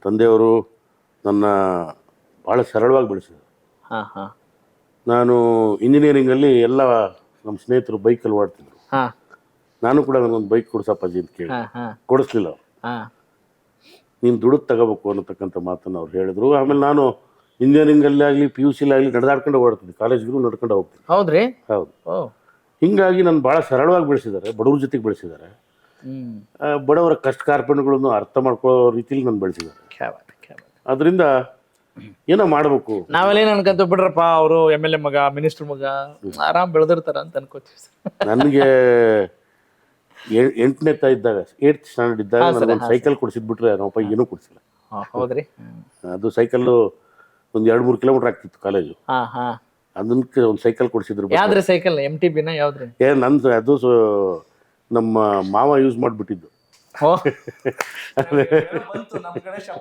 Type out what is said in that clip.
ತಂದೆಯವರು ನನ್ನ ಭಾಳ ಸರಳವಾಗಿ ಬೆಳೆಸಿದರು. ಹಾಂ ಹಾಂ ನಾನು ಇಂಜಿನಿಯರಿಂಗಲ್ಲಿ ಎಲ್ಲ ನಮ್ಮ ಸ್ನೇಹಿತರು ಬೈಕಲ್ಲಿ ಓಡ್ತಿದ್ರು. ಹಾಂ ನಾನು ಕೂಡ ನನಗೊಂದು ಬೈಕ್ ಕೊಡ್ಸಪ್ಪಾಜಿ ಅಂತ ಕೇಳಿ ಹಾಂ ಹಾಂ ಕೊಡಿಸ್ಲಿಲ್ಲ ಅವ್ರು. ಹಾಂ ನೀನು ದುಡುದು ತಗೋಬೇಕು ಅನ್ನತಕ್ಕಂಥ ಮಾತನ್ನು ಅವ್ರು ಹೇಳಿದ್ರು. ಆಮೇಲೆ ನಾನು ಇಂಜಿನಿಯರಿಂಗಲ್ಲಿ ಆಗಲಿ ಪಿ ಯು ಸಿಲಿ ಆಗಲಿ ನಡೆದಾಡ್ಕೊಂಡು ಓಡ್ತಿದ್ದೆ, ಕಾಲೇಜ್ಗೂ ನಡ್ಕೊಂಡು ಹೋಗ್ತೀನಿ. ಹೌದ್ರಿ? ಹೌದು. ಓ ಹೀಗಾಗಿ ನಾನು ಭಾಳ ಸರಳವಾಗಿ ಬೆಳೆಸಿದ್ದಾರೆ, ಬಡವ್ರ ಜೊತೆಗೆ ಬೆಳೆಸಿದ್ದಾರೆ. ಬಡವರ ಕಷ್ಟ ಕಾರ್ಪಣ್ಯಗಳನ್ನು ಅರ್ಥ ಮಾಡ್ಕೊಳ್ಳೋ ರೀತಿಲಿ ನಾನು ಬೆಳೆಸಿದ್ದಾರೆ. ಅದರಿಂದ ಏನೋ ಮಾಡಬೇಕು. ನಾವೆಲ್ಲ ಅನ್ಕೊಂತ ಬಿಡ್ರಪ್ಪ, ಅವರು MLA ಮಗ, ಮಿನಿಸ್ಟರ್ ಮಗ, ಆರಾಮ್ ಬೆಳೆದಿರ್ತಾರ ಅಂತ ಅನ್ಕೋತೀವಿ ಸರ್. ನನಗೆ 8ನೇ ಇದ್ದಾಗ 8th ಸ್ಟ್ಯಾಂಡರ್ಡ್ ಇದ್ದಾಗ ನನಗೊಂದು ಸೈಕಲ್ ಕೊಡಿಸಿದ್ಬಿಟ್ರೆ ನಮ್ಮಪ್ಪ ಏನೂ ಕೊಡಿಸಿಲ್ಲ. ಹೌದ್ರಿ? ಅದು ಸೈಕಲ್ಲು ಒಂದು 2-3 ಕಿಲೋಮೀಟರ್ ಆಗ್ತಿತ್ತು ಕಾಲೇಜು. ಹಾಂ ಹಾಂ ಅದಕ್ಕೆ ಒಂದು ಸೈಕಲ್ ಕೊಡಿಸಿದ್ರು. ಯಾವ್ದ್ರಿ ಸೈಕಲ್? MTBನ ಯಾವ್ದ್ರಿ? ನಂದು ಅದು ನಮ್ಮ ಮಾವ ಯೂಸ್ ಮಾಡಿಬಿಟ್ಟಿದ್ದು.